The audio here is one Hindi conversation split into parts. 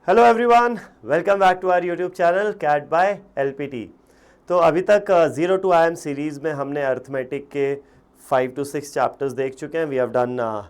Hello everyone, welcome back to our YouTube channel CAT by LPT. तो अभी तक 0 to IM सीरीज़ में हमने अर्थमेटिक के 5 to 6 चैप्टर्स देख चुके हैं। We have done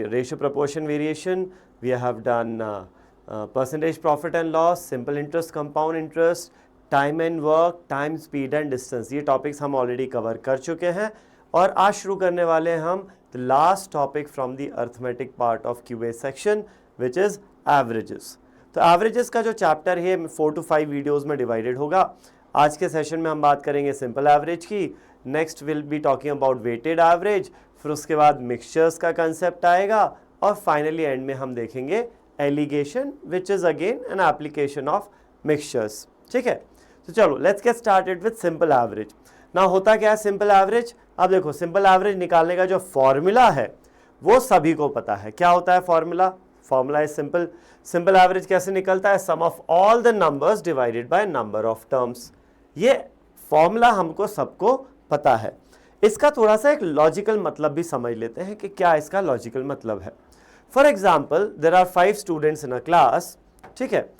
ratio proportion variation, we have done percentage profit and loss, simple interest, compound interest, time and work, time, speed and distance. ये टॉपिक्स हम ऑलरेडी कवर कर चुके हैं और आज शुरू करने वाले हैं हम the last topic from the arithmetic part of QA section which is averages. तो एवरेजेस का जो चैप्टर है 4 to 5 वीडियोस में डिवाइडेड होगा। आज के सेशन में हम बात करेंगे सिंपल एवरेज की, next will be talking about weighted average, फिर उसके बाद मिक्सचर्स का कंसेप्ट आएगा और फाइनली एंड में हम देखेंगे alligation which is again an application of mixtures. ठीक है, तो चलो let's get started with simple average. ना होता क्या है सिंपल एवरेज? अब देखो, सिंपल एवरेज निकालने का जो फॉर्मूला है वो सभी को पता है। क्या होता है formula? Formula is simple. Simple average कैसे निकलता है? Sum of all the numbers divided by number of terms. ये फॉर्मूला हमको सबको पता है। इसका थोड़ा सा एक लॉजिकल मतलब भी समझ लेते हैं कि क्या इसका लॉजिकल मतलब है। For example, there are 5 students in a class. ठीक है,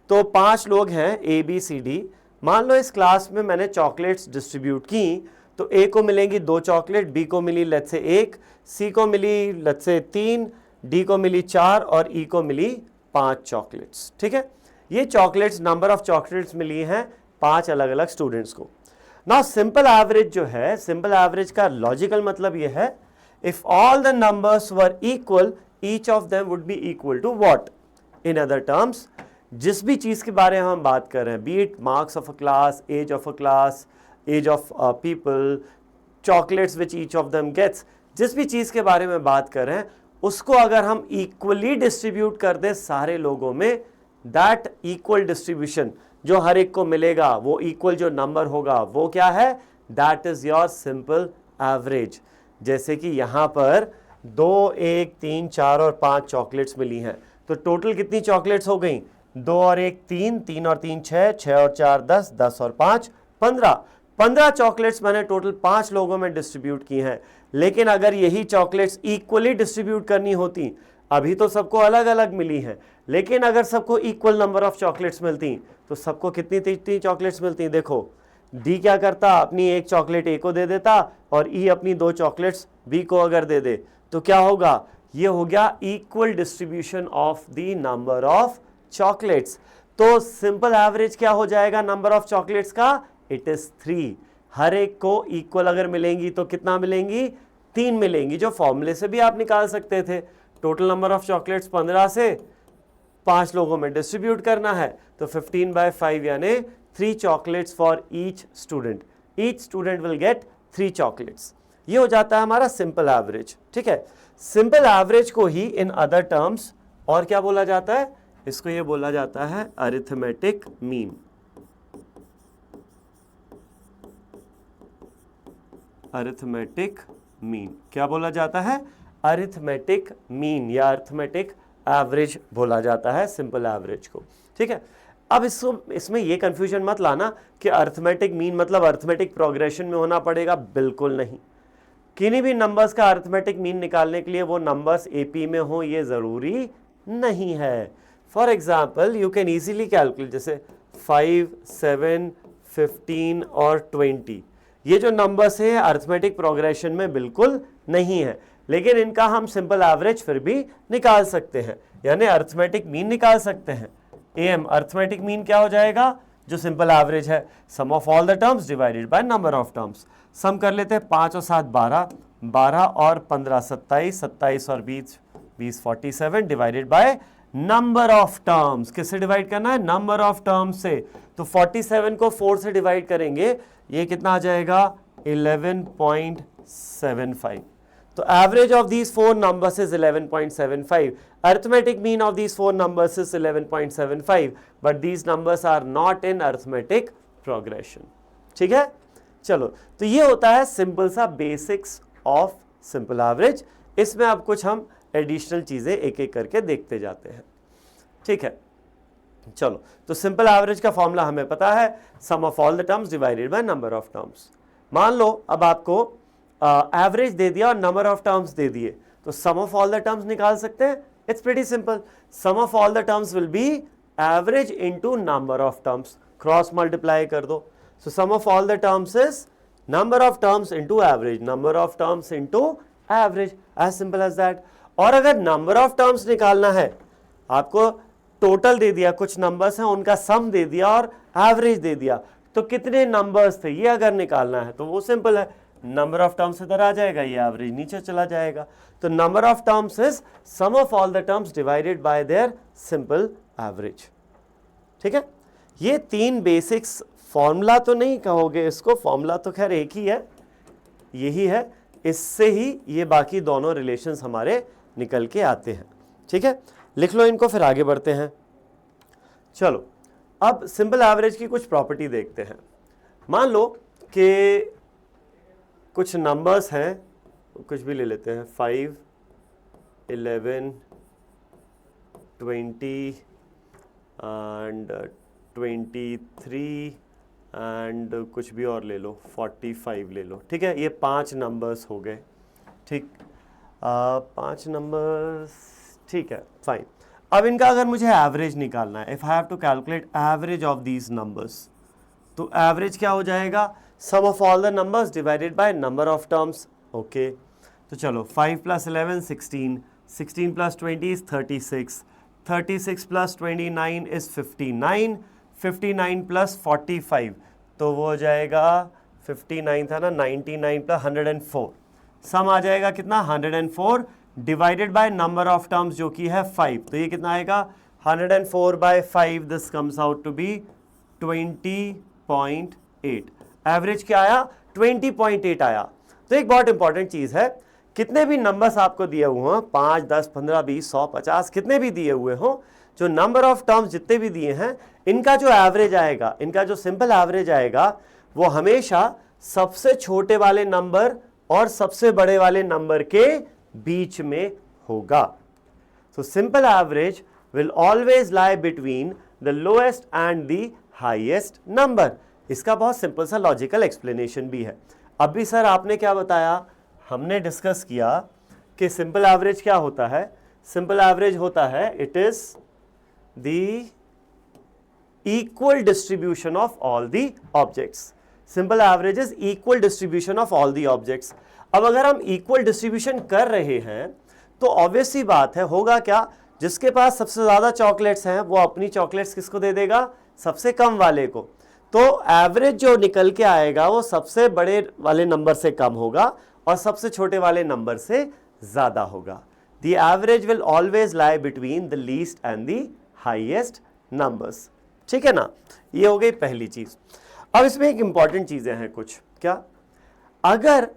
तो 5 लोग हैं ABCD। मान लो इस क्लास में मैंने चॉकलेट्स डिस्ट्रीब्यूट की, तो A को मिलेंगी 2 चॉकलेट, B को मिली लेट्स से 1, C को मिली लेट्स से 3, D को मिली 4 और E को मिली 5 चॉकलेट्स। ठीक है, ये चॉकलेट्स, नंबर ऑफ चॉकलेट्स मिली हैं 5 अलग अलग स्टूडेंट्स को। नाउ सिंपल एवरेज जो है, सिंपल एवरेज का लॉजिकल मतलब ये है, if all the numbers were equal, each of them would be equal to what? In other terms, जिस भी चीज के बारे में हम बात कर रहे हैं, be it marks of a class, age of a class, age of people, chocolates which each of them gets, जिस भी चीज के बारे में बात कर रहे हैं उसको अगर हम इक्वली डिस्ट्रीब्यूट कर दें सारे लोगों में, दैट इक्वल डिस्ट्रीब्यूशन जो हर एक को मिलेगा, वो इक्वल जो नंबर होगा वो क्या है? That is your simple average. जैसे कि यहां पर 2, 1, 3, 4 और 5 चॉकलेट्स मिली हैं, तो टोटल कितनी चॉकलेट्स हो गई? 2 और 1 3, 3 और 3 6, 6 और 4 10, 10 और 5 15। 15 चॉकलेट्स मैंने टोटल 5 लोगों में डिस्ट्रीब्यूट की हैं। लेकिन अगर यही चॉकलेट्स इक्वली डिस्ट्रीब्यूट करनी होती, अभी तो सबको अलग अलग मिली हैं, लेकिन अगर सबको इक्वल नंबर ऑफ चॉकलेट्स मिलती तो सबको कितनी चॉकलेट्स मिलती? देखो, डी क्या करता, अपनी 1 चॉकलेट ए को दे देता और ई अपनी 2 चॉकलेट्स बी को अगर दे दे तो क्या होगा? ये हो गया equal distribution of the number of chocolates. तो सिंपल एवरेज क्या हो जाएगा नंबर ऑफ चॉकलेट्स का? It is 3। हर एक को इक्वल अगर मिलेंगी तो कितना मिलेंगी? 3 मिलेंगी, जो फॉर्मूले से भी आप निकाल सकते थे। टोटल नंबर ऑफ चॉकलेट्स 15 से 5 लोगों में डिस्ट्रीब्यूट करना है, तो 15/5 यानी 3 chocolates for each student. Each student will get 3 chocolates. ये हो जाता है हमारा सिंपल एवरेज। ठीक है, सिंपल एवरेज को ही इन अदर टर्म्स और क्या बोला जाता है? इसको ये बोला जाता है अरिथमेटिक मीन। अरिथमेटिक मीन क्या बोला जाता है? अरिथमेटिक मीन या अरिथमेटिक एवरेज बोला जाता है सिंपल एवरेज को। ठीक है, अब इसमें ये कंफ्यूजन मत लाना कि अरिथमेटिक मीन मतलब अरिथमेटिक प्रोग्रेशन में होना पड़ेगा। बिल्कुल नहीं। किन्हीं भी नंबर्स का अरिथमेटिक मीन निकालने के लिए वो नंबर्स AP में हो ये जरूरी नहीं है। For example, you can easily calculate, जैसे 5, 7, 15 और 20, ये जो नंबर्स हैं अरिथमेटिक प्रोग्रेशन में बिल्कुल नहीं है, लेकिन इनका हम सिंपल एवरेज फिर भी निकाल सकते हैं, यानी अरिथमेटिक मीन निकाल सकते हैं। AM अरिथमेटिक मीन क्या हो जाएगा? जो सिंपल एवरेज है, sum of all the terms divided by number of terms. Sum कर लेते हैं, 5 और 7 12, 12 और 15 27, 27 और 20 20 47 divided by number of terms. किससे डिवाइड करना है? नंबर ऑफ टर्म्स से। तो 47 को 4 से डिवाइड करेंगे, ये कितना आ जाएगा? 11.75। तो average of these 4 numbers is 11.75। Arithmetic mean of these 4 numbers is 11.75, but these numbers are not in arithmetic progression. ठीक है, चलो, तो ये होता है सिंपल सा बेसिक्स ऑफ सिंपल एवरेज। इसमें अब कुछ हम एडिशनल चीजें एक एक करके देखते जाते हैं। ठीक है, चलो, तो सिंपल एवरेज का फॉर्मूला हमें पता है, sum of all the terms divided by number of terms. मान लो अब आपको एवरेज दे दिया और नंबर ऑफ टर्म्स दे दिए, तो सम ऑफ ऑल द टर्म्स निकाल सकते हैं? It's pretty simple. Sum of all the terms will be average into number of terms. Cross multiply कर दो. So sum of all the terms is number of terms into average. Number of terms into average. As simple as that. और अगर number of terms निकालना है, आपको टोटल दे दिया, कुछ नंबर्स हैं उनका सम दे दिया और एवरेज दे दिया, तो कितने नंबर्स थे ये अगर निकालना है तो वो सिंपल है, नंबर ऑफ टर्म्स इधर आ जाएगा, ये एवरेज नीचे चला जाएगा. तो number of terms is sum of all the terms divided by their simple average. ठीक है, ये तीन बेसिक्स. फॉर्मूला तो नहीं कहोगे इसको, फॉर्मूला तो खैर एक ही है, यही है, इससे ही ये बाकी दोनों रिलेशंस हमारे निकल के आते हैं. ठीक है, लिख लो इनको, फिर आगे बढ़ते हैं. चलो अब सिंपल एवरेज की कुछ प्रॉपर्टी देखते हैं. मान लो कि कुछ नंबर्स हैं, कुछ भी ले लेते हैं, 5, 11, 20 एंड 23 एंड कुछ भी और ले लो, 45 ले लो. ठीक है, ये 5 नंबर्स हो गए. ठीक, 5 नंबर्स, ठीक है, फाइन. अब इनका अगर मुझे एवरेज निकालना है, if I have to calculate average of these numbers, तो एवरेज क्या हो जाएगा, sum of all the numbers divided by number of terms. Okay, तो चलो 5 + 11 16, 16 + 20 is 36, 36 + 29 is 59, 59 + 45 तो वो हो जाएगा 59 था ना, 99 + 104, सम आ जाएगा कितना 104 divided by number of terms जो कि है 5, तो ये कितना आएगा 104/5, this comes out to be 20.8. Average क्या आया 20.8 आया. तो एक बहुत इंपॉर्टेंट चीज है, कितने भी नंबर्स आपको दिए हुए हों, 5, 10, 15, 20, 100, 50, कितने भी दिए हुए हों, जो नंबर ऑफ टर्म्स जितने भी दिए हैं, इनका जो एवरेज आएगा, इनका जो सिंपल एवरेज आएगा, वो हमेशा सबसे छोटे वाले नंबर और सबसे बड़े वाले नंबर के बीच में होगा. So simple average will always lie between the lowest and the highest number. इसका बहुत सिंपल सा लॉजिकल एक्सप्लेनेशन भी है. अभी सर आपने क्या बताया, हमने डिस्कस किया कि सिंपल एवरेज क्या होता है. सिंपल एवरेज होता है, it is the equal distribution of all the objects. Simple average is equal distribution of all the objects. अब अगर हम इक्वल डिस्ट्रीब्यूशन कर रहे हैं तो ऑब्वियस सी बात है, होगा क्या, जिसके पास सबसे ज्यादा चॉकलेट्स हैं वो अपनी चॉकलेट्स किसको दे देगा, सबसे कम वाले को. तो एवरेज जो निकल के आएगा वो सबसे बड़े वाले नंबर से कम होगा और सबसे छोटे वाले नंबर से ज्यादा होगा. The average will always lie between the least and the highest numbers. ठीक है ना, ये हो गई पहली चीज. अब इसमें एक इंपॉर्टेंट चीजें हैं कुछ. क्या, अगर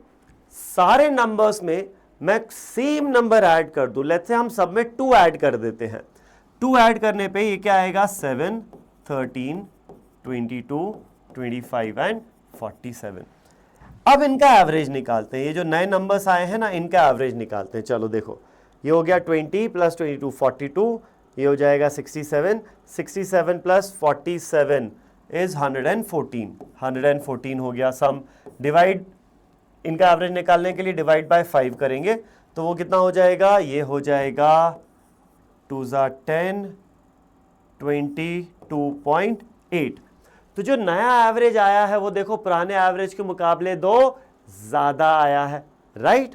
सारे नंबर्स में मैं सेम नंबर ऐड कर दूं, लेट्स से हम सब में 2 ऐड कर देते हैं, 2 ऐड करने पे ये क्या आएगा 7, 13, 22, 25 एंड 47. अब इनका एवरेज निकालते हैं. ये जो नए नंबर्स आए हैं ना, इनका एवरेज निकालते हैं. चलो देखो, ये हो गया 20 + 22 42, ये हो जाएगा 67, 67 + 47 इज 114, 114 हो गया. सम डिवाइड, इनका एवरेज निकालने के लिए डिवाइड बाय 5 करेंगे तो वो कितना हो जाएगा, ये हो जाएगा 2 × 10, 22.8. तो जो नया एवरेज आया है वो देखो पुराने एवरेज के मुकाबले 2 ज्यादा आया है, राइट.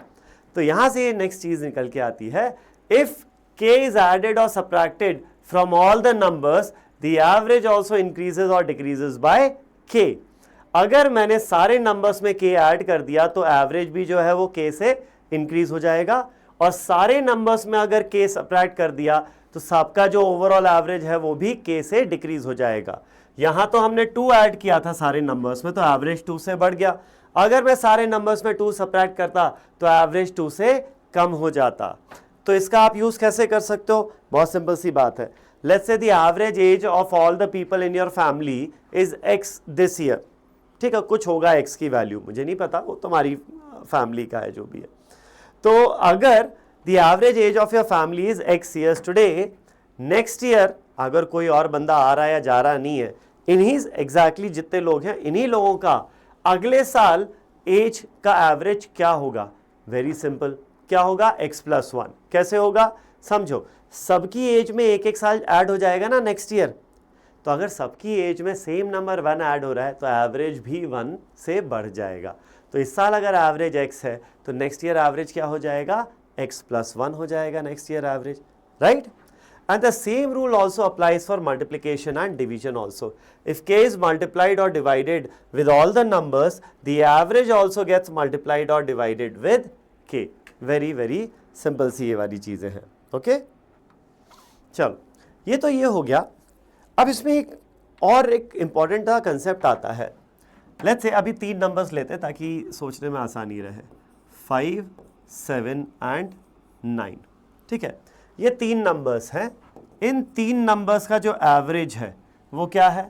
तो यहां से ये नेक्स्ट चीज निकल के आती है, if k is added or subtracted from all the numbers, the average also increases or decreases by k. अगर मैंने सारे नंबर्स में k ऐड कर दिया तो एवरेज भी जो है वो k से इंक्रीज हो जाएगा, और सारे नंबर्स में अगर k सब्ट्रैक्ट कर दिया तो सबका जो ओवरऑल एवरेज है वो भी k से डिक्रीज हो जाएगा. यहां तो हमने 2 ऐड किया था सारे नंबर्स में, तो एवरेज 2 से बढ़ गया. अगर मैं सारे नंबर्स में 2 सब्ट्रैक्ट करता तो एवरेज 2 से कम हो जाता. तो इसका आप यूज कैसे कर सकते हो, बहुत सिंपल सी बात है. Let's say the average age of all the people in your family is x this year. ठीक है, कुछ होगा x की वैल्यू, मुझे नहीं पता, वो तुम्हारी फैमिली का है जो भी है. तो अगर the average age of your family is x years today, next year अगर कोई और बंदा आ रहा है या जा रहा नहीं है, इन्हीं एग्जैक्टली जितने लोग हैं, इन्हीं लोगों का अगले साल एज का एवरेज क्या होगा, वेरी सिंपल, क्या होगा x + 1. कैसे होगा, समझो सबकी एज में एक एक साल ऐड हो जाएगा ना नेक्स्ट ईयर, तो अगर सबकी एज में सेम नंबर 1 ऐड हो रहा है तो एवरेज भी 1 से बढ़ जाएगा। तो इस साल अगर एवरेज x है तो नेक्स्ट ईयर एवरेज क्या हो जाएगा, x + 1 हो जाएगा next year average, right. And the same rule also applies for multiplication and division also. If k is multiplied or divided with all the numbers, the average also gets multiplied or divided with k. Very very simple सी ये वाली चीज़ें हैं, ओके। चलो ये तो ये हो गया। अब इसमें एक इम्पॉर्टेंट कंसेप्ट आता है। लेट्स से अभी 3 नंबर्स लेते हैं ताकि सोचने में आसानी रहे, 5, 7 एंड 9, ठीक है। ये 3 नंबर्स हैं, इन 3 नंबर्स का जो एवरेज है वो क्या है,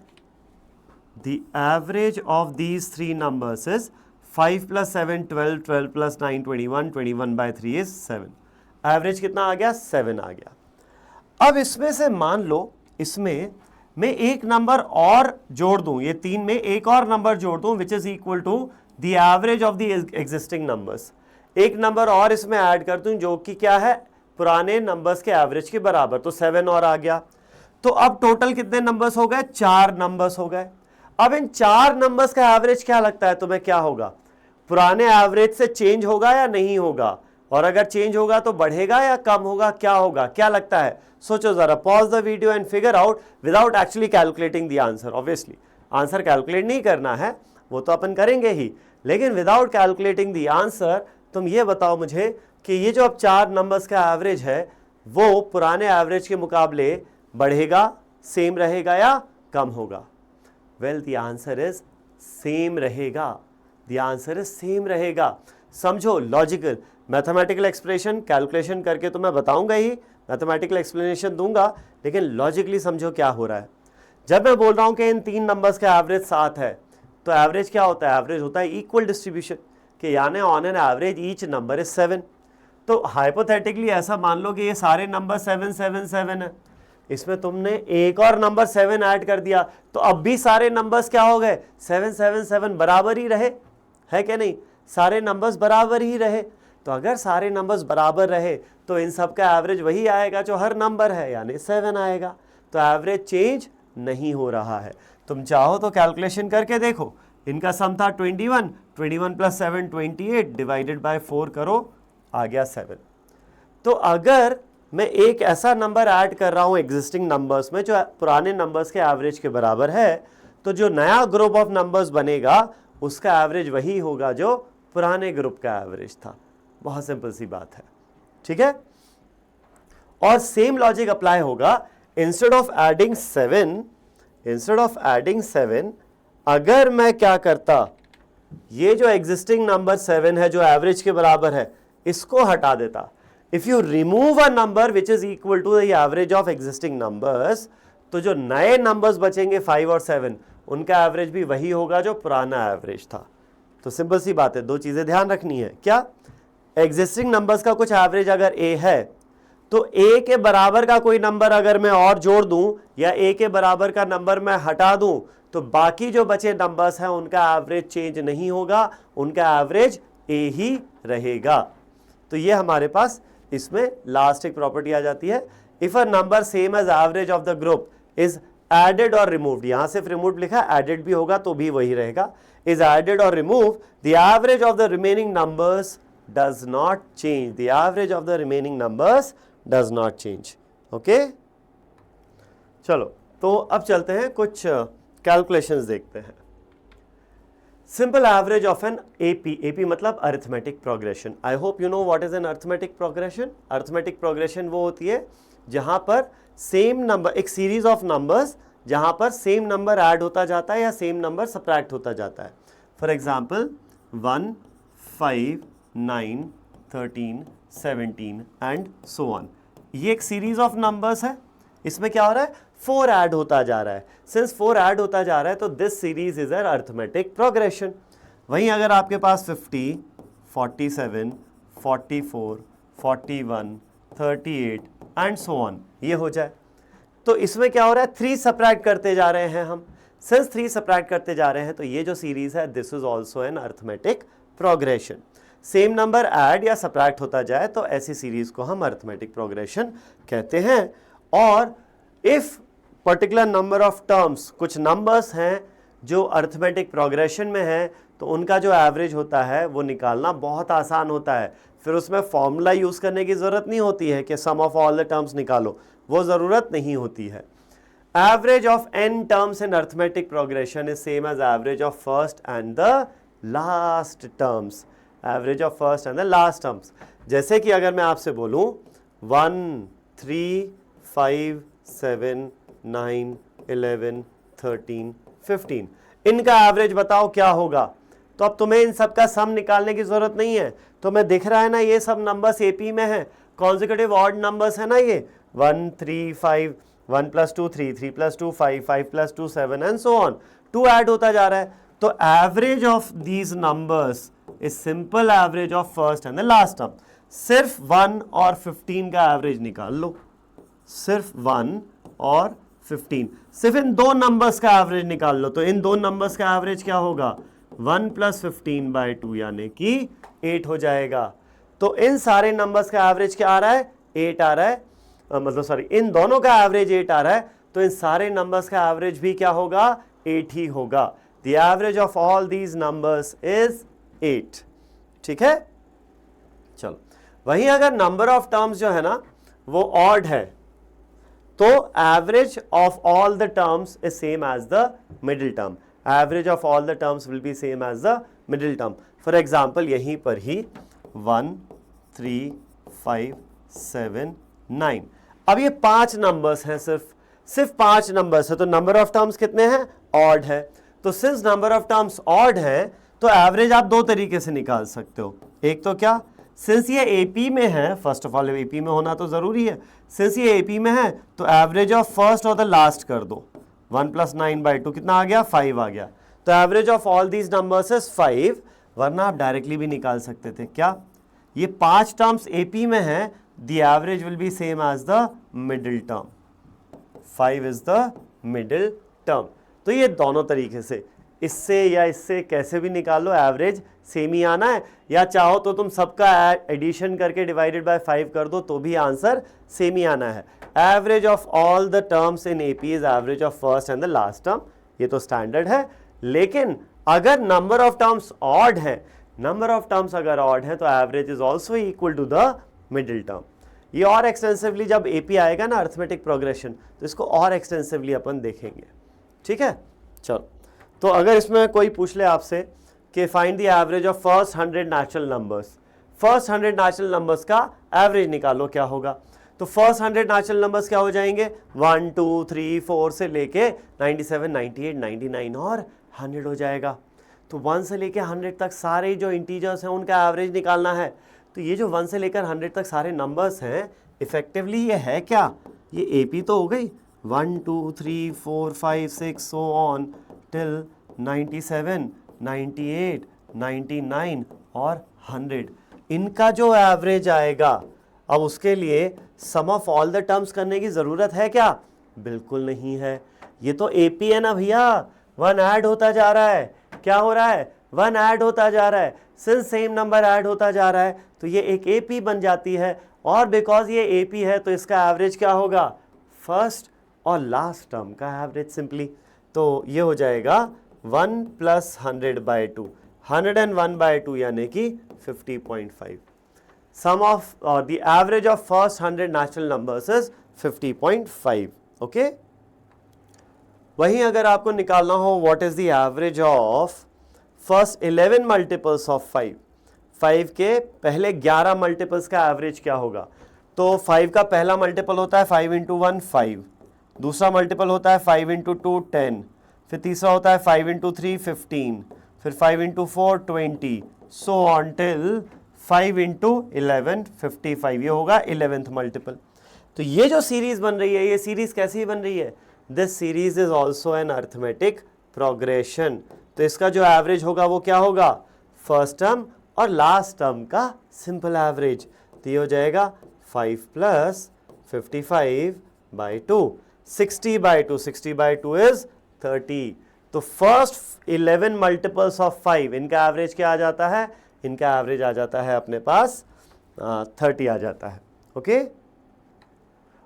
the average of these 3 numbers is 5 + 7 12, 12 + 9 21, 21/3 is 7। Average कितना आ गया, 7 आ गया। अब इसमें से मान लो इसमें मैं एक नंबर और जोड़ दूं, ये 3 में एक और नंबर जोड़ दूं which is equal to the average of the existing numbers. एक नंबर और इसमें ऐड कर दूं जो कि क्या है, पुराने नंबर्स के एवरेज के बराबर, तो 7 और आ गया। तो अब टोटल कितने नंबर्स हो गए, 4 नंबर्स हो गए। अब इन 4 नंबर्स का एवरेज क्या लगता है तुम्हें, क्या होगा, पुराने एवरेज से चेंज होगा या नहीं होगा, और अगर चेंज होगा तो बढ़ेगा या कम होगा, क्या होगा, क्या लगता है, सोचो जरा, pause the video and figure out without actually calculating the answer. Obviously answer calculate नहीं करना है, वो तो अपन करेंगे ही, लेकिन विदाउट कैलकुलेटिंग द आंसर तुम ये बताओ मुझे कि ये जो अब 4 नंबर्स का एवरेज है वो पुराने एवरेज के मुकाबले बढ़ेगा, सेम रहेगा या कम होगा। Well the answer is same रहेगा, द आंसर इज सेम रहेगा। समझो लॉजिकल, मैथमेटिकल एक्सप्रेशन कैलकुलेशन करके तो मैं बताऊंगा ही, मैथमेटिकल एक्सप्लेनेशन दूंगा, लेकिन लॉजिकली समझो क्या हो रहा है। जब मैं बोल रहा हूं कि इन 3 नंबर्स का एवरेज 7 है, तो एवरेज क्या होता है, एवरेज होता है इक्वल डिस्ट्रीब्यूशन, कि यानी on an average each number is 7। तो हाइपोथेटिकली ऐसा मान लो कि ये सारे नंबर 7 7 7 है, इसमें तुमने एक और नंबर 7 ऐड कर दिया, तो अब भी सारे नंबर्स क्या हो गए, 7 7 7 बराबर ही रहे, है क्या नहीं, सारे नंबर्स बराबर ही रहे। तो अगर सारे नंबर्स बराबर रहे तो इन सब का एवरेज वही आएगा जो हर नंबर है, यानी 7 आएगा। तो एवरेज चेंज नहीं हो रहा है। तुम चाहो तो कैलकुलेशन करके देखो, इनका सम था 21, 21 + 7 28 डिवाइडेड बाय 4 करो, आ गया 7। तो अगर मैं एक ऐसा नंबर ऐड कर रहा हूं एग्जिस्टिंग नंबर्स में जो पुराने नंबर्स के एवरेज के बराबर है, तो जो नया ग्रुप ऑफ नंबर्स बनेगा उसका एवरेज वही होगा जो पुराने ग्रुप का एवरेज था। बहुत सिंपल सी बात है, ठीक है। और सेम लॉजिक अप्लाई होगा, इंस्टेड ऑफ एडिंग 7 अगर मैं क्या करता, ये जो एग्जिस्टिंग नंबर 7 है जो एवरेज के बराबर है, इसको हटा देता। If you remove a number which is equal to the average of existing numbers, तो जो नए नंबर्स बचेंगे 5 और 7, उनका एवरेज भी वही होगा जो पुराना एवरेज था। तो सिंपल सी बात है, 2 चीजें ध्यान रखनी है। क्या, एग्जिस्टिंग नंबर्स का कुछ एवरेज अगर a है, तो a के बराबर का कोई नंबर अगर मैं और जोड़ दूं या a के बराबर का नंबर मैं हटा दूं, तो बाकी जो बचे नंबर्स हैं उनका एवरेज चेंज नहीं होगा, उनका एवरेज a ही रहेगा। तो ये हमारे पास इसमें लास्ट एक प्रॉपर्टी आ जाती है, if a number same as average of the group is added और रिमूव्ड, यहां सिर्फ रिमूव्ड लिखा, एडेड भी होगा तो भी वही रहेगा, इज एडेड और remove, the average of the remaining numbers does not change, the average of the remaining numbers does not change, okay? चलो तो अब चलते हैं कुछ कैलकुलेशंस देखते हैं। Simple average of an AP मतलब arithmetic progression. I hope you know what is an arithmetic progression. Arithmetic progression वो होती है जहां पर सेम नंबर, एक सीरीज ऑफ नंबर्स जहां पर सेम नंबर ऐड होता जाता है या सेम नंबर सब्ट्रैक्ट होता जाता है। For example 1 5 9 13 17 and so on, ये एक सीरीज ऑफ नंबर्स है। इसमें क्या हो रहा है, 4 ऐड होता जा रहा है। सिंस 4 ऐड होता जा रहा है तो this series is an arithmetic progression. वहीं अगर आपके पास 50 47 44 41 38 एंड सो ऑन ये हो जाए, तो इसमें क्या हो रहा है, 3 सब्ट्रैक्ट करते जा रहे हैं हम। सिंस 3 सब्ट्रैक्ट करते जा रहे हैं तो ये जो सीरीज है this is also an arithmetic progression. Same number add या सब्ट्रैक्ट होता जाए तो ऐसी सीरीज को हम अरिथमेटिक प्रोग्रेशन कहते हैं। और if particular number of terms, कुछ नंबर्स हैं जो अरिथमेटिक प्रोग्रेशन में है, तो उनका जो एवरेज होता है वो निकालना बहुत आसान होता है। फिर उसमें फॉर्मूला यूज़ करने की ज़रूरत नहीं होती है कि sum of all the terms निकालो, वो ज़रूरत नहीं होती है। Average of n terms in arithmetic progression is same as average of first and the last terms. Average of first and the last terms, जैसे कि अगर मैं आपसे बोलूं 1, 3, 5, 7, 9, 11, 13, 15, इनका एवरेज बताओ क्या होगा। तो अब तुम्हें इन सब का सम निकालने की जरूरत नहीं है। तो मैं दिख रहा है ना, ये सब नंबर्स एपी में है, कॉन्जिक्यूटिव ऑड नंबर्स है ना, ये 1, 3, 5, 1 + 2 3, 3 + 2 5, 5 + 2 7 एंड सो ऑन। 2 ऐड होता जा रहा है। तो average of these numbers is simple average of first and the last term. सिर्फ 1 और 15 का एवरेज निकाल लो, सिर्फ 1 और 15, सिर्फ इन दो नंबर्स का एवरेज निकाल लो। तो इन दो नंबर्स का एवरेज क्या होगा, 1 + 15/2 यानी कि 8 हो जाएगा। तो इन सारे नंबर्स का एवरेज क्या आ रहा है, 8 आ रहा है, मतलब सॉरी, इन दोनों का एवरेज 8 आ रहा है, तो इन सारे नंबर्स का एवरेज भी क्या होगा, 8 ही होगा। The average of all these numbers is 8। ठीक है, चलो। वहीं अगर नंबर ऑफ टर्म्स जो है ना वो ऑड है, तो average of all the terms is same as the middle term. Average of all the terms will be same as the middle term. For example यहीं पर ही 1, 3, 5, 7, 9, अब ये 5 नंबर्स हैं, सिर्फ 5 नंबर्स है, तो नंबर ऑफ टर्म्स कितने हैं, ऑड है। तो since number of terms odd है, तो एवरेज आप दो तरीके से निकाल सकते हो। एक तो क्या, सिंस ये एपी में है, फर्स्ट ऑफ ऑल एपी में होना तो जरूरी है, सिंस ये एपी में है तो एवरेज ऑफ फर्स्ट और द लास्ट कर दो, 1 + 9/2 कितना आ गया, 5 आ गया। तो average of all these numbers is 5। वरना आप डायरेक्टली भी निकाल सकते थे, क्या, ये 5 टर्म्स एपी में है, the average will be same as the middle term, 5 is the middle term. तो ये दोनों तरीके से, इससे या इससे कैसे भी निकालो, एवरेज सेम ही आना है, या चाहो तो तुम सबका एडिशन करके डिवाइडेड बाय 5 कर दो तो भी आंसर सेम ही आना है। Average of all the terms in AP is average of first and the last term, ये तो स्टैंडर्ड है। लेकिन अगर नंबर ऑफ टर्म्स ऑड है, नंबर ऑफ टर्म्स अगर ऑड है, तो average is also equal to the middle term. ये और एक्सटेंसिवली जब एपी आएगा ना, अरिथमेटिक प्रोग्रेशन, तो इसको और एक्सटेंसिवली अपन देखेंगे। ठीक है, चलो। तो अगर इसमें कोई पूछ ले आपसे कि find the average of first 100 natural numbers, first 100 natural numbers का एवरेज निकालो, क्या होगा। तो फर्स्ट 100 नेचुरल नंबर्स क्या हो जाएंगे, 1, 2, 3, 4 से लेके 97, 98, 99 और 100 हो जाएगा। तो 1 से लेके 100 तक सारे जो इंटीजर्स हैं उनका एवरेज निकालना है। तो ये जो 1 से लेकर 100 तक सारे नंबर्स हैं, इफेक्टिवली ये है क्या, ये एपी तो हो गई, 1, 2, 3, 4, 5, 6 सो ऑन टिल 97, 98, 99 और 100, इनका जो एवरेज आएगा, अब उसके लिए सम ऑफ ऑल द टर्म्स करने की ज़रूरत है क्या, बिल्कुल नहीं है। ये तो एपी है ना भैया, 1 ऐड होता जा रहा है, क्या हो रहा है, 1 ऐड होता जा रहा है। सिंस सेम नंबर ऐड होता जा रहा है तो ये एक एपी बन जाती है, और बिकॉज ये एपी है तो इसका एवरेज क्या होगा, फर्स्ट और लास्ट टर्म का एवरेज सिंपली। तो ये हो जाएगा 1 + 100/2, 101/2 यानी कि 50.5। Sum of the average of first 100 natural numbers is 50.5। Okay, वहीं अगर आपको निकालना हो what is the average of first 11 multiples of 5, 5 के पहले 11 मल्टीपल्स का एवरेज क्या होगा। तो 5 का पहला मल्टीपल होता है 5 × 1 5, दूसरा मल्टीपल होता है 5 × 2 10, फिर तीसरा होता है 5 × 3 15, फिर 5 × 4 20, सो ऑन टिल 5 × 11 55, ये होगा 11th मल्टीपल। तो ये जो सीरीज बन रही है, ये सीरीज कैसी बन रही है, this series is also an arithmetic progression. तो इसका जो एवरेज होगा वो क्या होगा, फर्स्ट टर्म और लास्ट टर्म का सिंपल एवरेज। तो ये हो जाएगा 5 + 55/2, 60/2, 60/2 इज 30। तो फर्स्ट 11 मल्टीपल्स ऑफ 5, इनका एवरेज क्या आ जाता है, इनका एवरेज आ जाता है अपने पास 30 आ जाता है। ओके,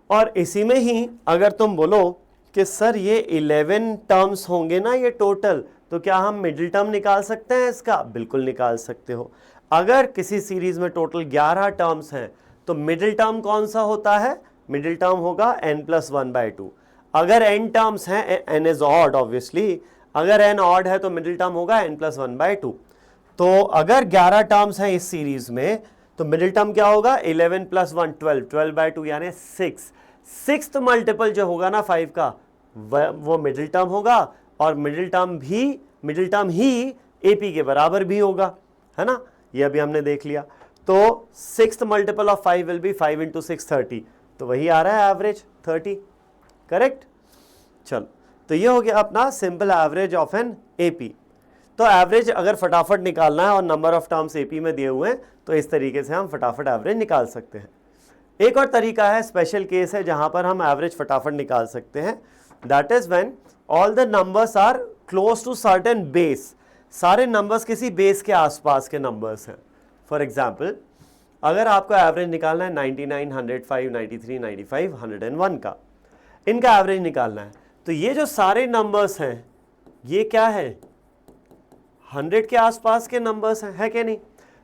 और इसी में ही अगर तुम बोलो कि सर ये 11 टर्म्स होंगे ना ये टोटल, तो क्या हम मिडिल टर्म निकाल सकते हैं इसका? बिल्कुल निकाल सकते हो। अगर किसी सीरीज में टोटल 11 टर्म्स हैं तो मिडिल टर्म कौन सा होता है? मिडिल टर्म होगा n+1/2। अगर n टर्म्स हैं, n इज ऑड ऑब्वियसली, अगर n ऑड है तो मिडिल टर्म होगा n+1/2। तो अगर 11 टर्म्स हैं इस सीरीज में तो मिडिल टर्म क्या होगा? 11 + 1 12, 12/2 यानी 6। सिक्स्थ मल्टीपल जो होगा ना 5 का वो मिडिल टर्म होगा, और मिडिल टर्म ही AP के बराबर भी होगा, है ना? ये अभी हमने देख लिया। तो sixth multiple of 5 will be 5 × 6 30, तो वही आ रहा है एवरेज 30। करेक्ट? चलो, तो ये हो गया अपना simple average of an AP। तो एवरेज अगर फटाफट निकालना है और नंबर ऑफ टर्म्स AP में दिए हुए हैं तो इस तरीके से हम फटाफट एवरेज निकाल सकते हैं। एक और तरीका है, स्पेशल केस है जहां पर हम एवरेज फटाफट निकाल सकते हैं। That is when all the numbers are close to certain base. सारे नंबर्स किसी बेस के आसपास के नंबर्स हैं। फॉर एग्जाम्पल, अगर आपको एवरेज निकालना है 99, 105, 93, 95, 101 का, इनका एवरेज निकालना है, तो ये जो सारे नंबर्स हैं ये क्या है? 100 के आसपास के नंबर्स हैं, है कि नहीं?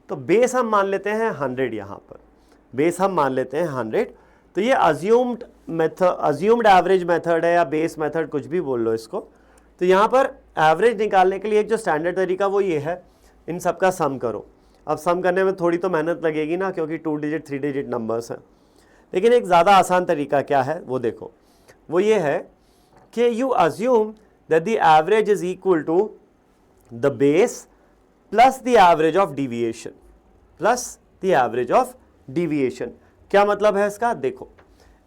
तो बेस हम मान लेते हैं 100, यहाँ पर बेस हम मान लेते हैं 100। तो ये अज्यूम्ड एवरेज मेथड है या बेस मेथड, कुछ भी बोल लो इसको। तो यहाँ पर एवरेज निकालने के लिए एक जो स्टैंडर्ड तरीका वो ये है, इन सब का सम करो। अब सम करने में थोड़ी तो मेहनत लगेगी ना, क्योंकि 2 डिजिट 3 डिजिट नंबर्स हैं, लेकिन एक ज़्यादा आसान तरीका क्या है वो देखो। वो ये है कि you assume that the average is equal to the base plus the average of deviation, plus the average of deviation. क्या मतलब है इसका? देखो,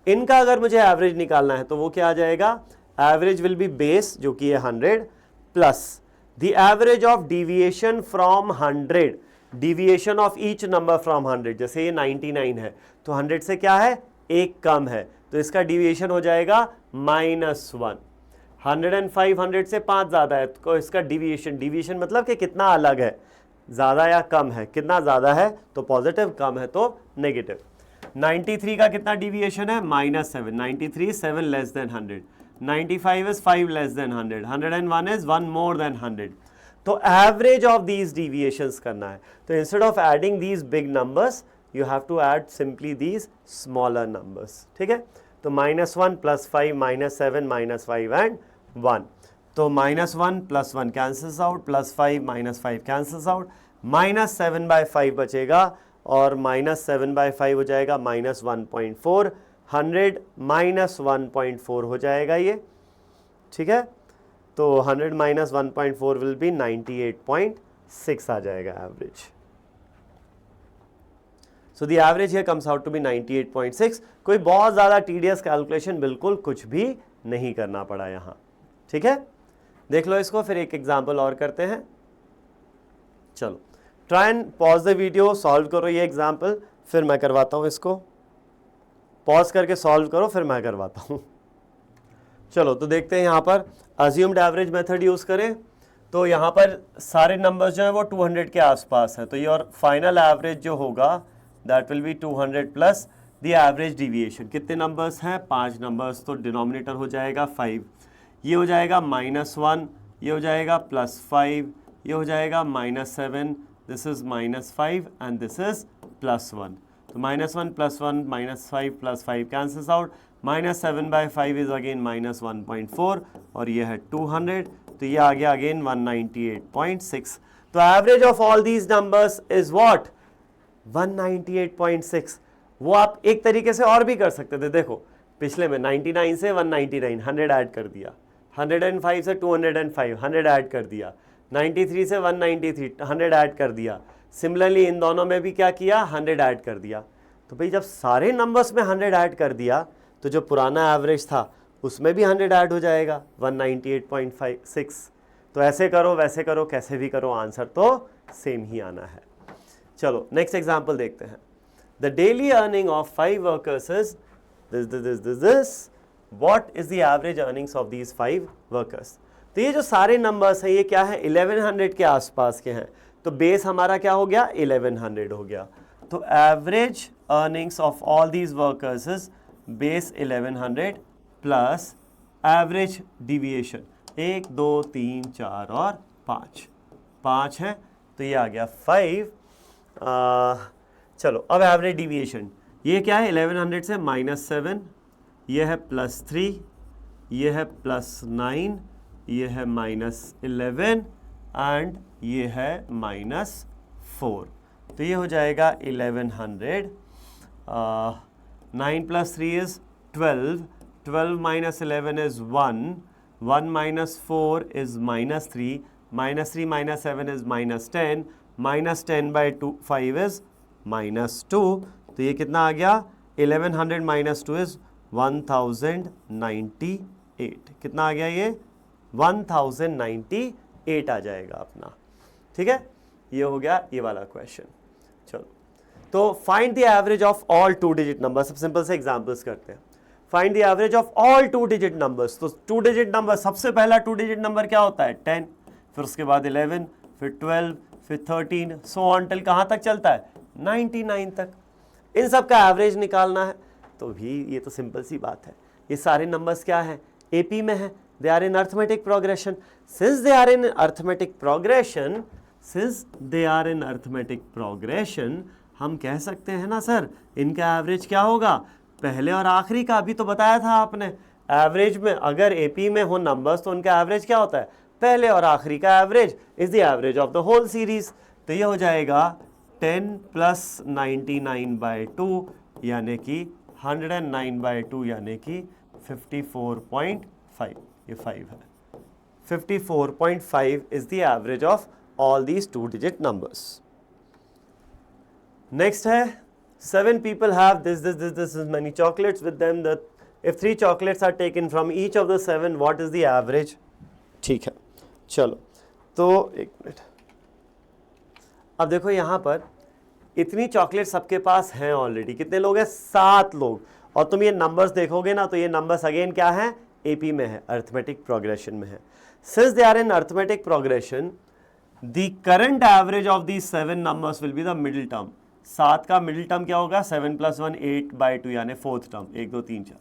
इनका अगर मुझे एवरेज निकालना है तो वो क्या आ जाएगा? एवरेज विल बी बेस, जो कि है 100, plus the average of deviation from 100, deviation of each number from 100। जैसे ये 99 है तो 100 से क्या है? 1 कम है, तो इसका डिविएशन हो जाएगा -1। 105 100 से 5 ज़्यादा है तो इसका डिविएशन मतलब कि कितना अलग है, ज़्यादा या कम है। कितना ज़्यादा है तो पॉजिटिव, कम है तो नेगेटिव। 93 का कितना डिविएशन है? -7। 93 7 less than 100। 95 is 5 less than 100। 101 is 1 more than 100। तो एवरेज ऑफ दीज डिविएशंस करना है, तो instead of adding these big numbers you have to add simply these smaller numbers. ठीक है? तो -1 + 5 -7 -5 एंड 1। तो -1 + 1 कैंसल्स आउट, +5 -5 कैंसल्स आउट, -7/5 बचेगा, और -7/5 हो जाएगा -1.4। 100 -1.4 हो जाएगा ये। ठीक है? तो 100 - 1.4 विल बी 98.6 आ जाएगा average. So the average here comes out to be 98.6। कोई बहुत ज़्यादा टीडियस कैलकुलेशन बिल्कुल कुछ भी नहीं करना पड़ा यहाँ। ठीक है? देख लो इसको, फिर एक एग्जाम्पल और करते हैं। चलो, try and pause the video, solve करो ये एग्जाम्पल, फिर मैं करवाता हूँ इसको। पॉज करके सॉल्व करो, फिर मैं करवाता हूँ। चलो, तो देखते हैं यहाँ पर अज्यूम्ड एवरेज मेथड यूज़ करें तो यहाँ पर सारे नंबर्स जो है वो 200 के आसपास है, तो ये और फाइनल एवरेज जो होगा that will be 200 plus the average deviation. कितने नंबर्स हैं? 5 नंबर्स, तो डिनोमिनेटर हो जाएगा 5, ये हो जाएगा -1, ये हो जाएगा +5, ये हो जाएगा -7, this is -5 and this is +1। तो -1 + 1 -5 + 5 कैंसल्स आउट, -7/5 इज अगेन -1.4, और ये है 200, तो ये आ गया अगेन 198.6। तो average of all these numbers is what? 198.6। वो आप एक तरीके से और भी कर सकते थे। देखो, पिछले में 99 से 199 100 ऐड कर दिया, 105 से 205 100 ऐड कर दिया, 93 से 193 100 ऐड कर दिया। सिमिलरली इन दोनों में भी क्या किया? 100 ऐड कर दिया। तो भाई जब सारे नंबर्स में 100 ऐड कर दिया तो जो पुराना एवरेज था उसमें भी 100 ऐड हो जाएगा, 198.6। तो ऐसे करो वैसे करो, कैसे भी करो, आंसर तो सेम ही आना है। चलो नेक्स्ट एग्जाम्पल देखते हैं। The daily earning of 5 workers is this. What is the average earnings of these 5 workers? तो ये जो सारे नंबर्स हैं ये क्या है? 1100 के आसपास के हैं। तो बेस हमारा क्या हो गया, 1100 हो गया। तो average earnings of all these workers is base 1100 plus average deviation 1 2 3 4 और 5 है, तो ये आ गया 5। चलो अब एवरेज डिविएशन, ये क्या है, 1100 से -7, ये है +3, ये है +9, ये है -11 एंड ये है -4। तो ये हो जाएगा 1100, 9 + 3 is 12, 12 - 11 is 1, 1 - 4 is -3, -3 - 7 is -10, -10/2 5 is -2। तो ये कितना आ गया, 1100 - 2 इज 1098। कितना आ गया, ये 1098 आ जाएगा अपना। ठीक है, ये हो गया ये वाला क्वेश्चन। चलो, तो find the average of all 2 digit number. सब सिंपल से एग्जांपल्स करते हैं। Find the average of all 2 digit numbers. तो 2 डिजिट नंबर, सबसे पहला 2 डिजिट नंबर क्या होता है, 10, फिर उसके बाद 11, फिर 12, फिर 13, सो ऑन टिल कहाँ तक चलता है, 99 तक। इन सब का एवरेज निकालना है। तो भी ये तो सिंपल सी बात है, ये सारे नंबर्स क्या हैं, एपी में है, they are in arithmetic progression. Since they are in arithmetic progression, हम कह सकते हैं ना सर, इनका एवरेज क्या होगा, पहले और आखिरी का। अभी तो बताया था आपने, एवरेज में अगर एपी में हो नंबर्स तो उनका एवरेज क्या होता है, पहले और आखिरी का average is the average of the whole series. तो ये हो जाएगा 10 + 99/2 यानी कि 109/2 यानी कि 54.5, ये 5 है। 54.5 is the average of all these 2 digit numbers. Next है, 7 people have this many chocolates with them. That if 3 chocolates are taken from each of the 7, what is the average? ठीक है, चलो तो एक मिनट। अब देखो यहाँ पर इतनी चॉकलेट सबके पास हैं ऑलरेडी। कितने लोग हैं, 7 लोग। और तुम ये नंबर्स देखोगे ना, तो ये नंबर्स अगेन क्या है, एपी में है, अर्थमेटिक प्रोग्रेशन में है। Since they are in arithmetic progression, the current average of the 7 numbers will be the middle term. 7 का मिडिल टर्म क्या होगा, 7 + 1 8/2 यानी 4th टर्म, 1 2 3 4,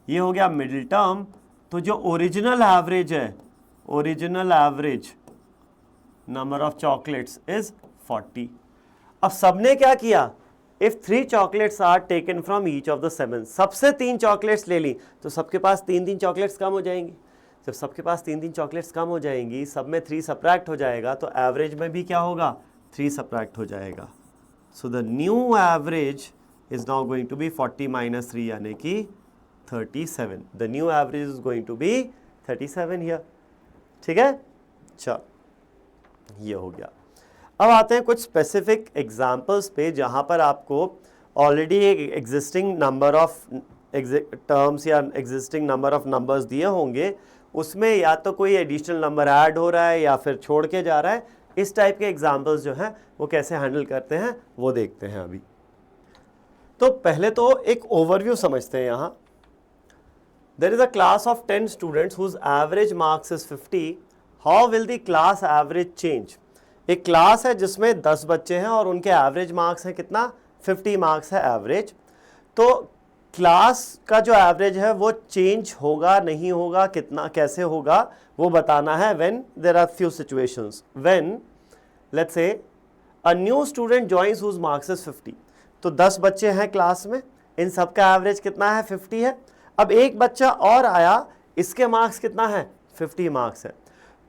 ये हो गया मिडिल टर्म। तो जो ओरिजिनल एवरेज है, original average number of chocolates is 40। अब सबने क्या किया, if 3 chocolates are taken from each of the 7, सबसे 3 चॉकलेट्स ले ली तो सबके पास 3 चॉकलेट्स कम हो जाएंगी। जब सबके पास 3 चॉकलेट्स कम हो जाएंगी, सब में 3 सब्ट्रैक्ट हो जाएगा, तो एवरेज में भी क्या होगा, 3 सब्ट्रैक्ट हो जाएगा। So the new average is now going to be 40 - 3 यानी कि 37। The new average is going to be 37 here. ठीक है, चलो ये हो गया। अब आते हैं कुछ स्पेसिफिक एग्जाम्पल्स पे, जहाँ पर आपको ऑलरेडी एक एग्जिस्टिंग नंबर ऑफ टर्म्स या एग्जिस्टिंग नंबर ऑफ नंबर्स दिए होंगे, उसमें या तो कोई एडिशनल नंबर ऐड हो रहा है या फिर छोड़ के जा रहा है। इस टाइप के एग्जाम्पल्स जो हैं वो कैसे हैंडल करते हैं वो देखते हैं अभी। तो पहले तो एक ओवरव्यू समझते हैं। यहाँ there is a class of 10 students whose average marks is 50। How will the class average change. एक क्लास है जिसमें 10 बच्चे हैं और उनके एवरेज मार्क्स हैं कितना, 50 मार्क्स है एवरेज। तो क्लास का जो एवरेज है वो चेंज होगा नहीं होगा, कितना कैसे होगा वो बताना है। When there are few situations, when let's say a new student joins whose marks is 50। तो 10 बच्चे हैं क्लास में, इन सब का एवरेज कितना है, 50 है। अब एक बच्चा और आया, इसके मार्क्स कितना है, 50 मार्क्स है।